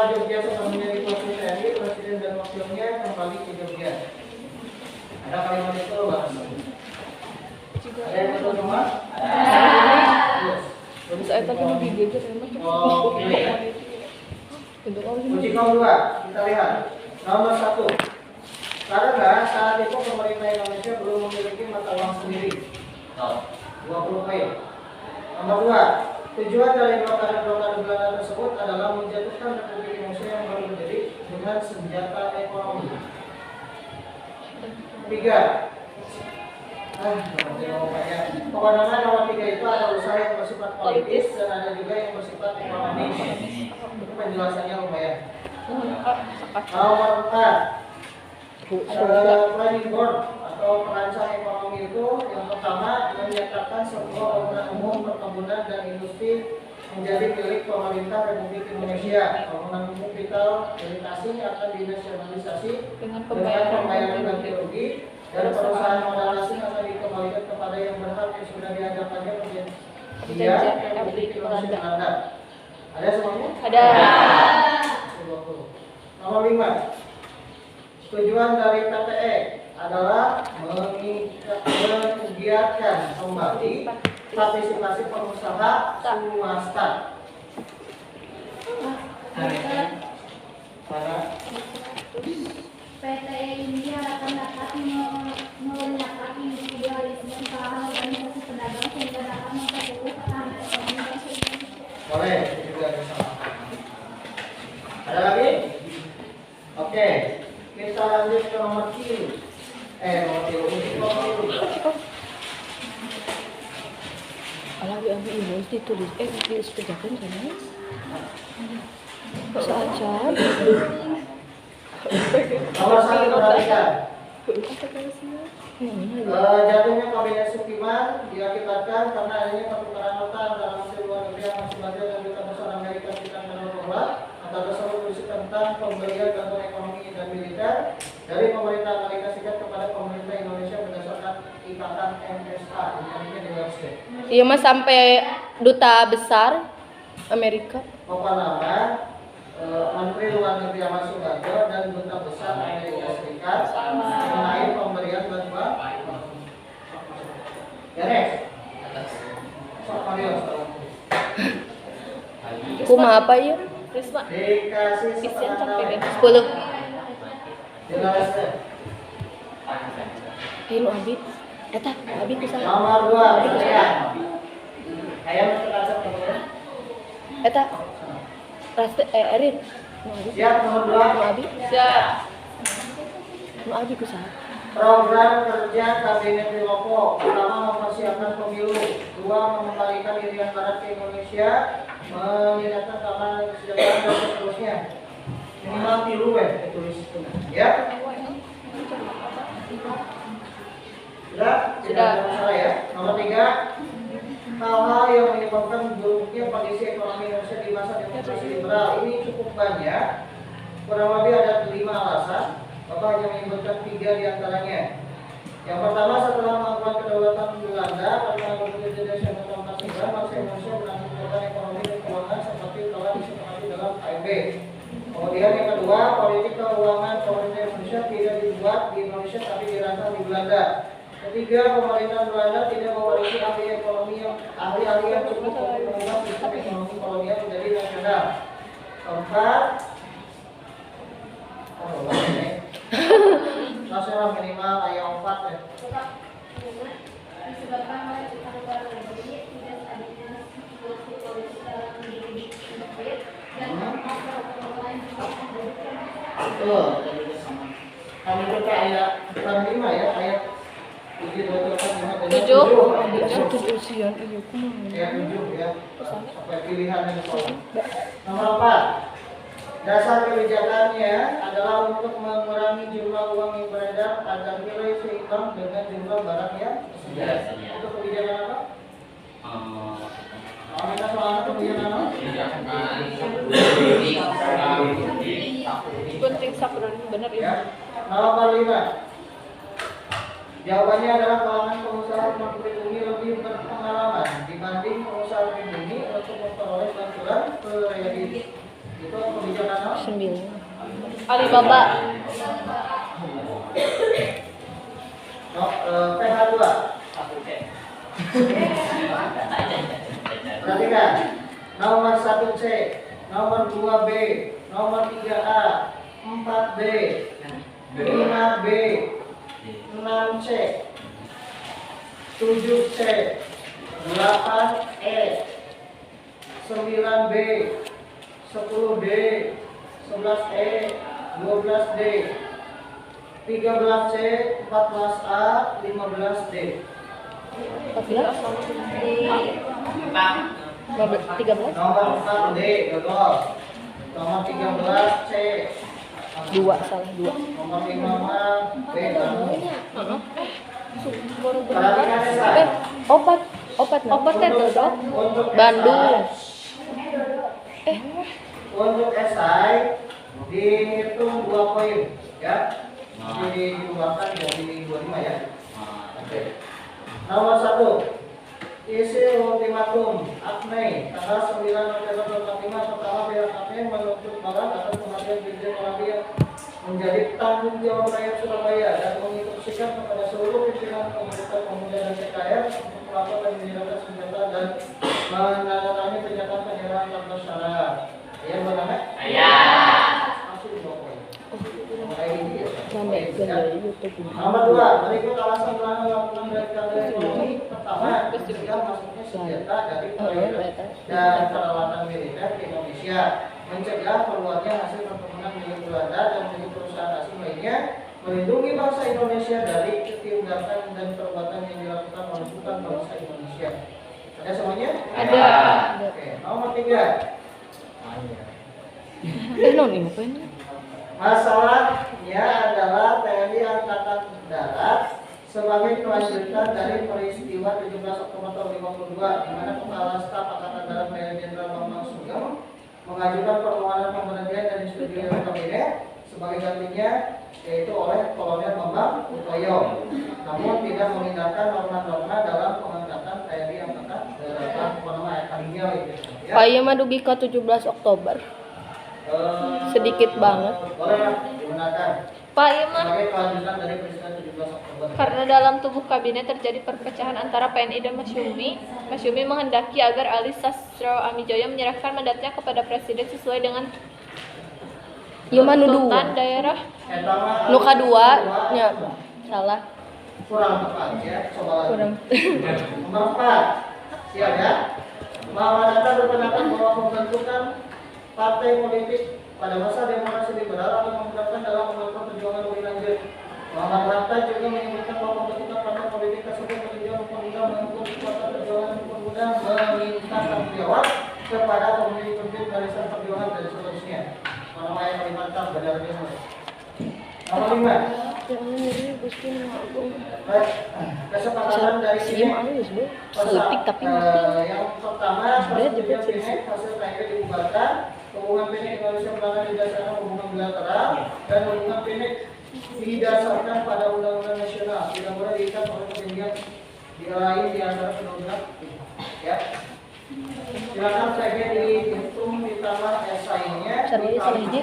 setelah Jogja sepenuhnya dikuasai TNI, presiden dan wakilnya kembali ke Jogja. Ada kalimat itu Pak? Ada yang betul semua? Saya tapi mau digeger emang. Oke. Uji kaum 2, kita lihat. Nomor 1. Karena saat itu pemerintah Indonesia belum memiliki mata uang sendiri. 20 poin. Nomor 2. Tujuan dari blokade Belanda tersebut adalah menjatuhkan Republik Indonesia yang baru berdiri dengan senjata ekonomi. 3. Kewenangan nomor 3 itu ada usaha yang bersifat politis dan ada juga yang bersifat ekonomis. Itu penjelasannya lumayan. Nomor 4. Planning board atau perancang ekonomi itu yang pertama menyatakan sebuah bangunan umum perkebunan dan industri menjadi milik pemerintah Republik Indonesia. Bangunan umum vital milik asing akan dinasionalisasi dengan pembayaran ganti rugi dan perusahaan modal asing akan dikembalikan kepada yang berhak yang sudah dianggap saja perjanjian Republik Indonesia Belanda. Ada semuanya? Ada. Nomor 5. Tujuan dari PTE adalah menggiatkan kembali partisipasi pengusaha swasta. PTE ini akan dapat melenyapkan individualisme usaha organisasi pedagang sehingga dapat memperkuat ketahanan ekonomi nasional. Boleh, itu juga bisa. Ada lagi? Oke, kita lanjut ke nomor 3. Alah ambil ini ditulis disepedakan kan ya? Saja. Nomor 1 perhatikan. Jatuhnya kabinet Sukiman diakibatkan karena adanya pertukaran nota antara Menteri Luar Negeri yang masih belajar dan Duta Besar Amerika Serikat dan Eropa. Antara tersebut berisi tentang pemberian bantuan ekonomi dan militer dari pemerintah Amerika Serikat kepada pemerintah Indonesia berdasarkan ikatan MSA. Ini di website. Iya mas sampai Duta Besar Amerika. Pokok nama Menteri Luar Negeri Ahmad Subarjo dan Duta Besar Amerika Serikat mengenai pemberian bantuan. Ya next. Kumaha apa ya? Risma. Dikasih Isian setengah sampai tahun. 10. Jelaskan. Ayo Abi. Eta Abi kusaha? Nomor 2 ya. Kayak terasa teman. Eta Raste Erin. Siap nomor 2. Abi. Siap. Abi kusaha? Program kerja Kabinet Wiloko. Pertama, mempersiapkan pemilu. 2, mengembalikan Irian Barat ke Indonesia, meningkatkan keamanan kesejahteraan dan seterusnya. Minimal tilu tulis itu. Ya. Sudah? Tidak ada masalah ya. Nomor 3, hal-hal yang menyebabkan buruknya kondisi ekonomi Indonesia di masa demokrasi liberal. Ini cukup banyak. Kurang lebih ada 5 alasan. Bapak hanya menyebutkan 3 diantaranya. Yang pertama, setelah melakukan kedaulatan Belanda pada tanggal 27 Desember 1949, bangsa Indonesia menanggung beban ekonomi dan keuangan seperti telah disepakati dalam AFB. Kemudian yang kedua, politik keuangan pemerintah Indonesia tidak dibuat di Indonesia tapi dirancang di Belanda. Ketiga, pemerintah Belanda tidak mewarisi ahli-ahli yang cukup untuk mengubah sistem ekonomi kolonial menjadi nasional. Keempat, nasional minimal ayat 4 ya. Disebabkan oleh perubahan negeri tidak adanya situasi politik dalam diri sempit dan persoalan Betul. Kami buka ayat 5 ya, ayat 7. Usian iya kumaha. Ayat 7 ya. Sampai pilihan yang soal. Nomor 4. Dasar kebijakannya adalah untuk mengurangi jumlah uang yang beredar agar nilai seimbang dengan jumlah barang yang tersedia. Itu kebijakan apa? Kita soal kebijakan apa? Penting sakuran benar ya. Nomor 5. Jawabannya adalah kalangan pengusaha pribumi lebih berpengalaman dibanding pengusaha pribumi untuk memperoleh bantuan kredit. Itu kebijakan no? 9. Alibaba. No, PH2. Perhatikan. Nomor 1C, nomor 2B, nomor 3A, 4B, 5B, 6C, 7C, 8E, 9B, 10D, 11E, 12D, 13C, 14A, 15D. 14? 13? Nomor 4D, gagal. Nomor 13C. 2, salah 2. Nomor 5 B, gagal. Baru Perhatikan Esa. Opat. Opat nah. Opat itu dong. Untuk Bandung. Untuk esai dihitung 2 poin, ya. Dikeluarkan jadi 25 ya. Oke. Nomor 1. Isi ultimatum AKME tanggal 9 November 2005. Pertama, pihak AKME menuntut barat atas kematian Brigjen Poladia menjadi tanggung jawab rakyat Surabaya dan menginstruksikan kepada seluruh pimpinan komunitas pemuda dan PKR untuk melakukan dan menyerahkan senjata dan menandatangani pernyataan penyerahan tanpa syarat. Ya, benar? Iya. Langsung di bawah. Kayak gini ya. Rame dari YouTube. Nomor 2, berikut alasan pelanggan melakukan radikalisme ekonomi. Pertama, mencegah masuknya senjata dari perwira dan peralatan militer ke Indonesia, mencegah keluarnya hasil perkebunan milik Belanda dan milik perusahaan asing lainnya, melindungi bangsa Indonesia dari ketindakan dan perbuatan yang dilakukan oleh bukan bangsa Indonesia. Ada semuanya? Ada. Oke, nomor 3. Non ini apa ini? Masalahnya adalah TNI Angkatan Darat sebagai kelanjutan dari peristiwa 17 Oktober tahun 52 di mana Kepala Staf Angkatan Darat Mayor Jenderal Bambang Sugeng mengajukan permohonan pemberhentian dari studi kabinet sebagai gantinya yaitu oleh Kolonel Bambang Utoyo, namun tidak mengindahkan norma-norma dalam pengangkatan TNI Angkatan Darat kalinya itu. Ya. Pak iya mah dugi ke 17 Oktober. Sedikit banget. Boleh digunakan. Pak Iman, Sebagai kelanjutan dari peristiwa 17 Oktober. karena dalam tubuh kabinet terjadi perpecahan antara PNI dan Mas Yumi menghendaki agar Ali Sastro Amijoyo menyerahkan mandatnya kepada Presiden sesuai dengan Ieu mah nu tuntutan 2. daerah. Nu kadua nya salah. Kurang tepat ya, coba lagi. Kurang. Nomor 4. Siap ya? Bahwa data berpendapat bahwa pembentukan partai politik pada masa demokrasi liberal akan memudahkan dalam melakukan perjuangan lebih lanjut. Muhammad Hatta juga menyebutkan bahwa pembentukan partai politik tersebut meninjau pemuda mengukur kekuatan perjuangan pemuda, meminta tanggung jawab kepada pemimpin barisan perjuangan dan seterusnya. Nama yang paling mantap benar-benar. Nomor 5. Jangan nyeri Gusti Agung. Baik, kesepakatan dari Siem alus, Bu. Seletik tapi yang pertama, persetujuan PNEC hasil KIP dibubarkan, hubungan PNEC Indonesia Belanda didasarkan hubungan bilateral dan hubungan PNEC didasarkan pada undang-undang nasional, tidak boleh diikat oleh kepentingan lain di antara kedua belah. Ya. Silakan saja dihitung ditambah esainya. Caranya salah hiji.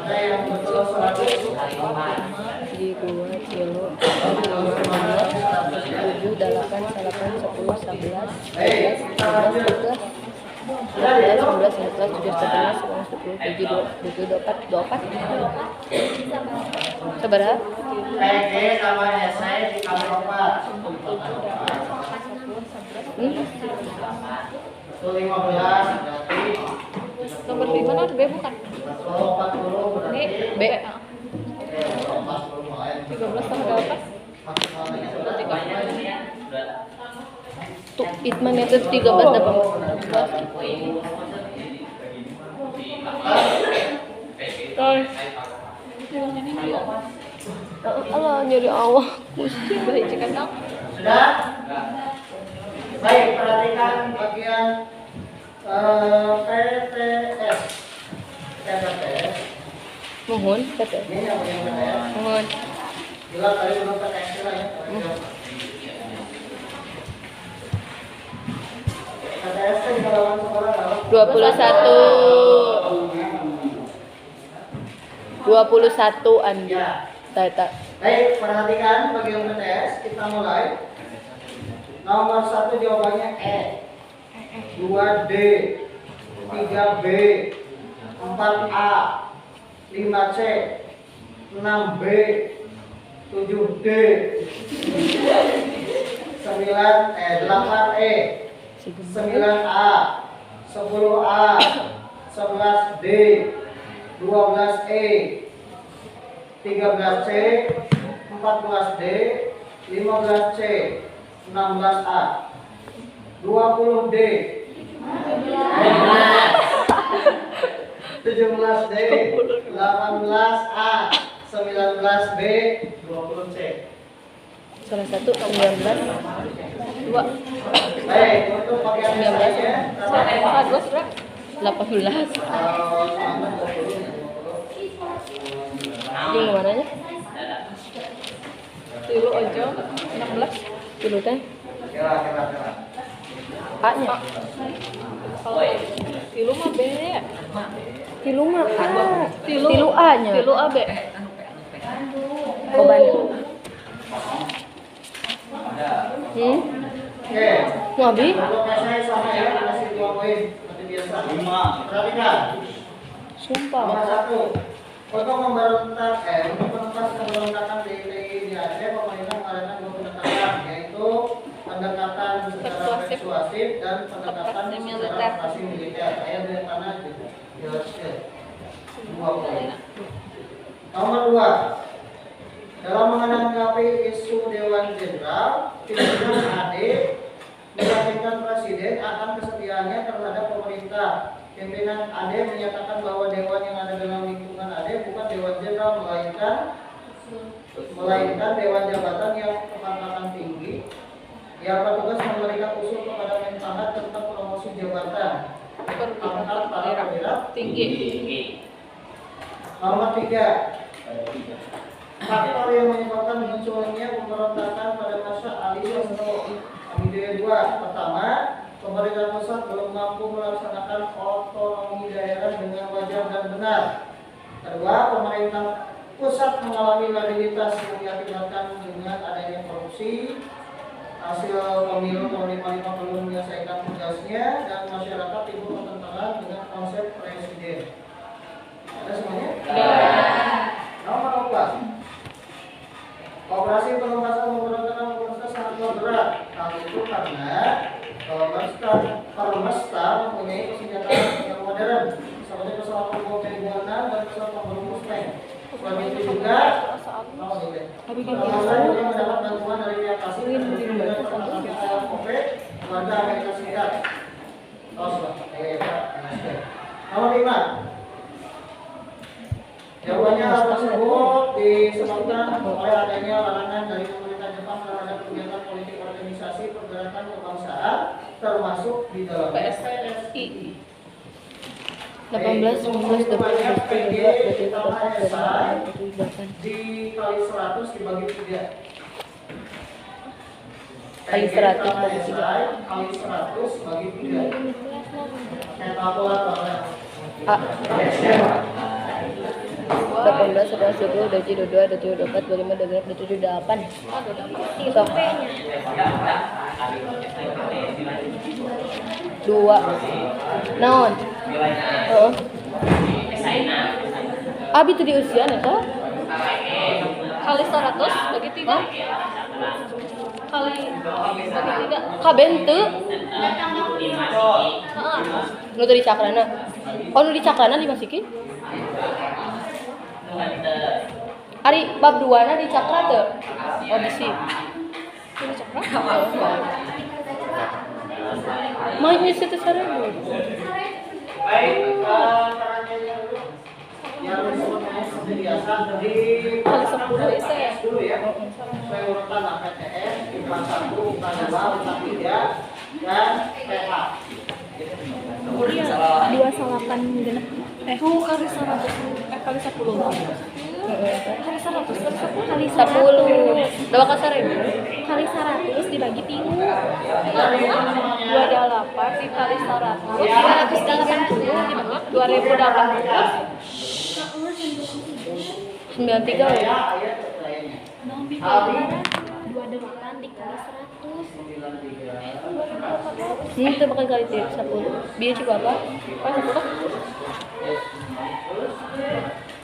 Ada yang betul 100. Di 2 kilo 7, 8, 8, 10, 11, 12, 13, 14, 15, 16, 17, 18, 19, 20, 21, 24. Seberapa? PG sama esai dikali 4. Itu 15 berarti Nomor 5 kan B bukan? 40 berarti B. 40 lain. 13 tambah 8. Maksimalnya sudah Tuh, Itman itu 13 dapat. Allah nyari awak. Mesti baik cekan dong. Sudah? Baik, perhatikan bagian PTS. PTS. Mohon, kata. Ini yang bagian PTS. Mohon. Bila tadi belum PTS lah ya. PTS itu di halaman sekolah dalam 21 Andi. Ya. Tata. Baik, perhatikan bagi yang BTS, kita mulai. Nomor 1 jawabannya E. 2D, 3B, 4A, 5C, 6B, 7D, 8E, 9A, 10A, 11D, 12E, 13C, 14D, 15C, 16A, 20D, 17D, 18A, 19B, 20C. Salah satu 19. 2. Baik, untuk bagian 19. lainnya, 18. Ini mananya? Tilu ojo 16. Tilu teh. kira. A-nya. Tilu mah B ya. Tilu mah A. Tilu Tilu A-nya. Tilu AB. Oh, Bandung. Oke. Wabi. Untuk saya sama ya, kasih 2 poin seperti biasa. 5. Perhatikan. Sumpah. Nomor 1. Untuk menuntas pemberontakan DKI di Aceh, pemerintah mengadakan 2 pendekatan, yaitu pendekatan secara persuasif dan pendekatan secara operasi militer. Saya dari mana jelaskan. 2 poin. Nomor 2. Dalam menanggapi isu Dewan Jenderal, pimpinan AD meyakinkan Presiden akan kesetiaannya terhadap pemerintah. Pimpinan AD menyatakan bahwa dewan yang ada dalam lingkungan AD bukan Dewan Jenderal, melainkan Dewan Jabatan yang kepangkatan tinggi yang bertugas memberikan usul kepada Menpahat tentang promosi jabatan pangkat para perwira Tinggi. Nomor 3. Faktor yang menyebabkan munculnya pemberontakan pada masa Ali Hamidaya II. Pertama, pemerintah pusat belum mampu melaksanakan otonomi daerah dengan wajar dan benar. Kedua, pemerintah pusat mengalami labilitas yang diakibatkan dengan adanya korupsi, hasil pemilu tahun 55 belum menyelesaikan tugasnya, dan masyarakat timbul pertentangan dengan konsep presiden. Ada semuanya? Nomor 4. Operasi penuntasan pemberontakan komunitas sangat berat. Hal itu karena Permesta mempunyai persenjataan yang modern, seperti pesawat tempur T-26 dan pesawat tempur Mustang. Selain itu juga, Permesta juga mendapat bantuan dari pihak asing dan perlengkapan COVID warga Amerika Serikat. Nomor 5. Jawabannya hal tersebut disebabkan oleh adanya larangan dari pemerintah Jepang terhadap kegiatan politik organisasi pergerakan kebangsaan termasuk di dalam PSI. 18, 19, 20, 22, 23, 24, 25, dikali 100 dibagi 3. Kali 100 bagi 3. Kali 100 bagi 3. Saya kalkulator ya. A. 18, 11, 20, 22, 23, 24, 25, 26, 27, 28. Sok. 2. Naon? Heeh. Abi teu diusian eta? Kali 100 bagi 3. Kali bagi 3. Kaben teu? Heeh. Nu teu di cakrana. Oh, nu di cakrana dimasiki? Ari bab 2 na di cakra teu? Oh, bisi. Ini cakra. Main situ sareng. Baik, caranya dulu. Yang disebutnya seperti biasa dari Kali 10 itu ya. dulu ya. Sesuai urutan APTS, IPA 1, IPA 2, IPA 3, dan PH. 28 genep. Tuh kali 100. Kali 10. Kali 100 kali 10 kali 10. Dawa kasar ibu. kali 100 dibagi 3. 28 dikali 100 280 2080. 93 ya. Mau bikin 28 dikali 100. Itu bakal kali 10. Biar juga apa? Pas 10.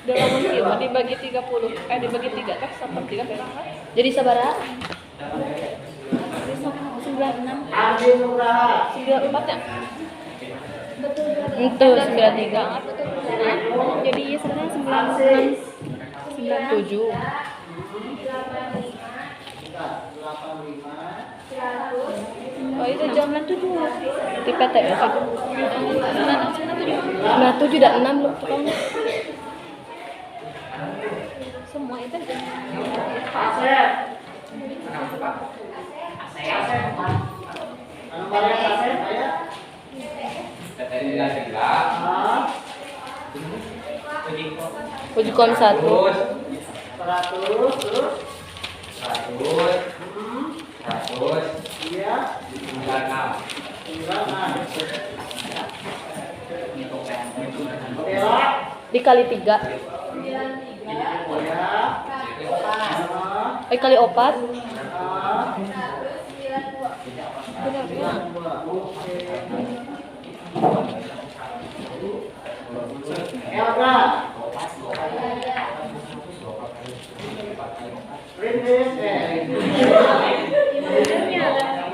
Dalam kilo dibagi 30. Dibagi 3 teh seperti kan berapa? Jadi sabara? 96. 94 ya? Itu 93. Jadi sebenarnya 96. 7. Oh itu jam 97. Di PT ya. 97 dan 6 loh tukang. semua itu Ujukon 1. 100 iya 96 Dikali 3. Kali 4.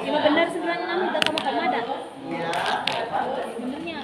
Cuma benar 96 udah kamu ada. Benernya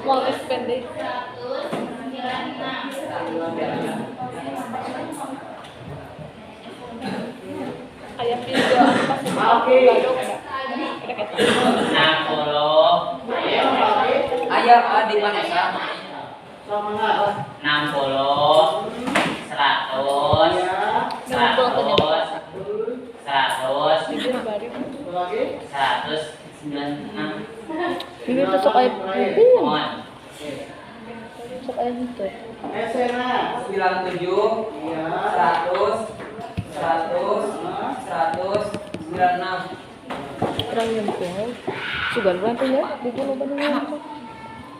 mau pendek. Kayak video apa sih? Ayo di mana sah? 60 100 196 Ini tusuk air putih. Tusuk air itu. 97 100 96 Kurang nyempil. Sugar berapa ya? Bikin obat dulu.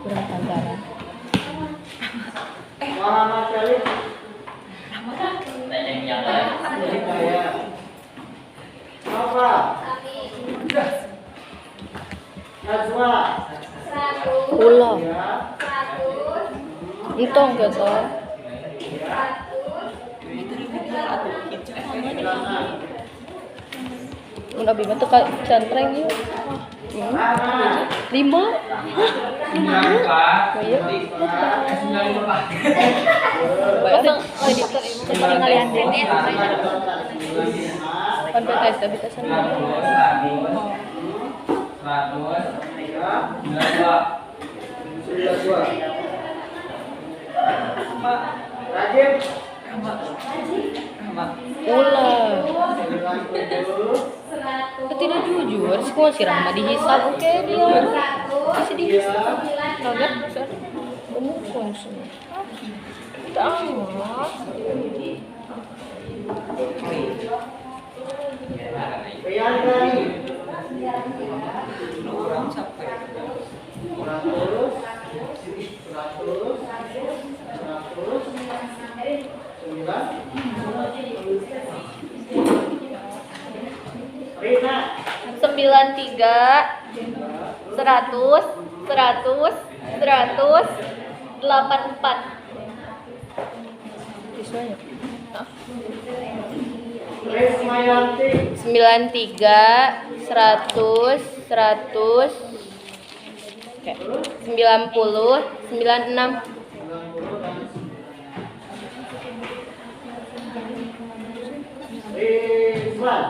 Kurang pantaran. Muhammad Khalid apa? Najwa Pula. ya Entong gitu. Mun abi mah teu ka cantreng ieu. 5. Bayar kalian deh. kan PTS tapi kesan. 92 Rajib Ulah. 90 Tidak jujur, semua si Rahma dihisap oke dia. Masih dihisap. Kaget besar. Bener konsum. Tahu. Priyanti 100 9 84. Siswanya. Rismayanti. 93, 100, 100, 90, 96. Rizwan.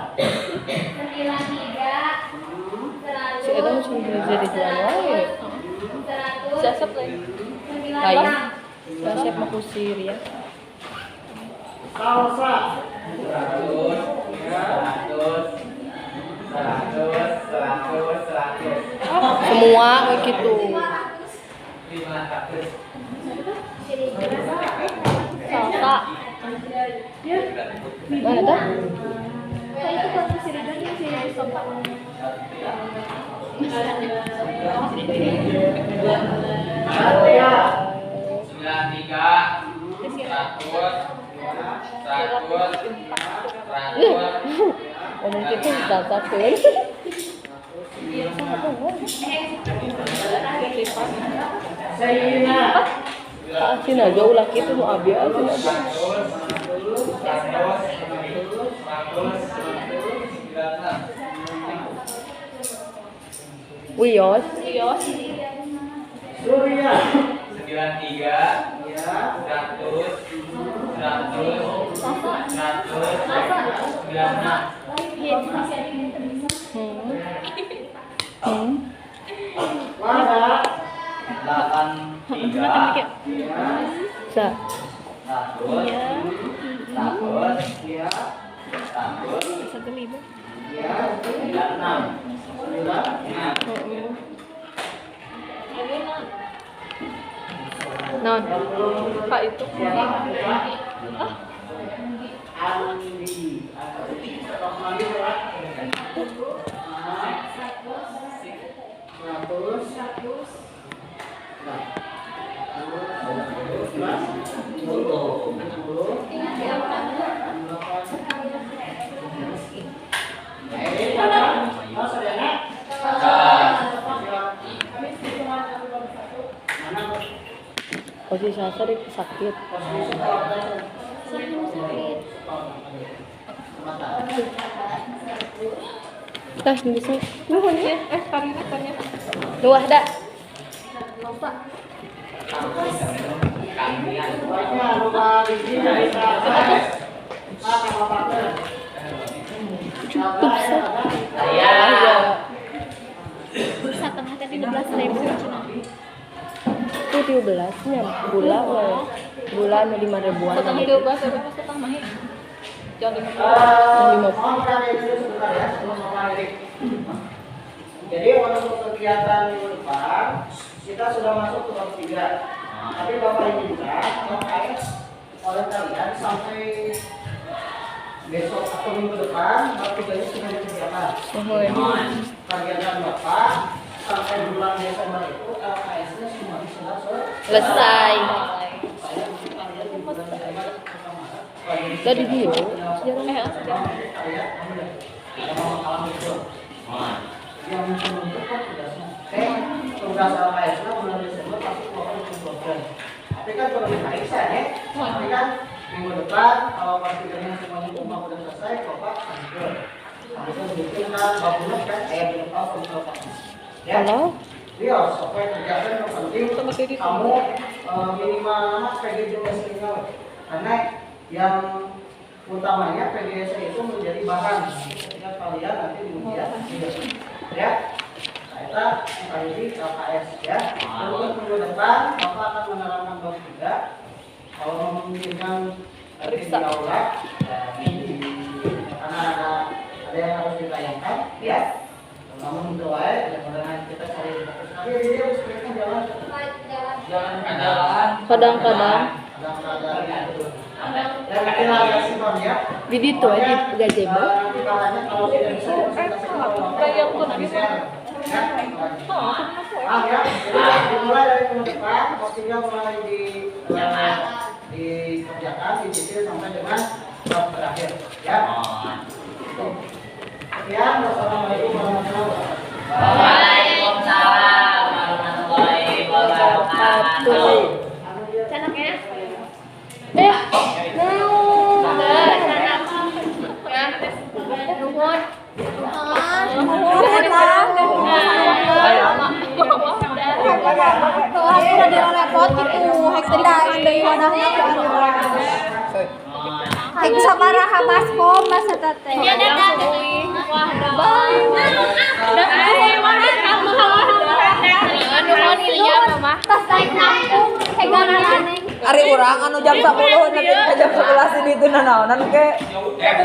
93, Si Eta mesti jadi jual wae. Siasap lagi. Lain. Siap mau kusir ya. Salsa. 100, 100. Semua kayak gitu. 500. Salsa. Mana tuh? itu kalau sirigan dia masih sopan. Satria. 93, 100. Ngomong gitu data tuh. Sayyidina. Asin aja ulah gitu mau abi asin aja. 100, Wios. Surya. 93, Ya. 100, 96. Wanda. 83, Sa. 100, Ya. 1.000. Ya. 96. 9. Non. Kak itu. Andi. Andi berapa? 100. Posisi sasar itu sakit. Tah bisa. Nuhun ya. Karina. Nuah dah. Baiknya lupa izin dari Setengah tadi 12.000. Itu 13 nya gula we. Gula nu 5.000-an. Setengah 12 berapa setengah mah? Jangan mohon perhatian dulu sebentar ya sebelum Bapak Erik. Jadi untuk kegiatan minggu depan kita sudah masuk ke bab 3. Tapi Bapak izinkan Bapak oleh kalian sampai besok atau minggu depan bab 3 ini sudah dikerjakan. Targetkan Bapak sampai bulan Desember itu LKS-nya semua sudah Selesai. Tadi dia tugas LKS-nya bulan Desember pasti keluar program. Tapi kan kalau diperiksa ya, tapi kan minggu depan kalau pastinya semuanya umpah udah selesai, Bapak sambil bikin kan bangunan kan kayak di depan Bapak. Ya. Halo. Dia supaya kerjaan yang penting kamu minimal PGJ minimal karena yang utamanya PGS itu menjadi bahan ketika kalian nanti di ujian ya. Nah, itu kali ini LKS ya. Untuk minggu depan Bapak akan menerangkan bab 3 kalau memungkinkan nanti di aula karena ada yang harus ditayangkan ya. Namun doa mudah-mudahan kita cari fokus. Tapi dia harus jalan. Jangan jalan. Kadang-kadang Dan kita ada simpan ya. di ditu di gazebo. Kalanya kalau tidak bisa Bayang pun bisa. bisa. Ya. Jadi dimulai dari minggu depan, waktunya mulai dikerjakan, dicicil sampai dengan bab terakhir. Ya. Sekian, wassalamualaikum warahmatullahi wabarakatuh. Canaknya. Nuhun. Tuh, aku udah direpot gitu. Hek tendaan deui wadahnya. Hek sabaraha baskom basa teh. Iya, nuhun ieu mah. Tas daek nampung hek ganarane. Ari urang anu jam 10 nepi ka jam 11 di ditu nanaonan ke Dan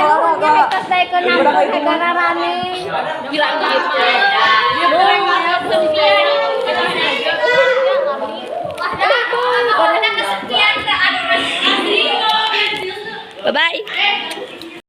nuhunnya hek tas daek nampung hek ganarane. Bilang gitu. Bye bye.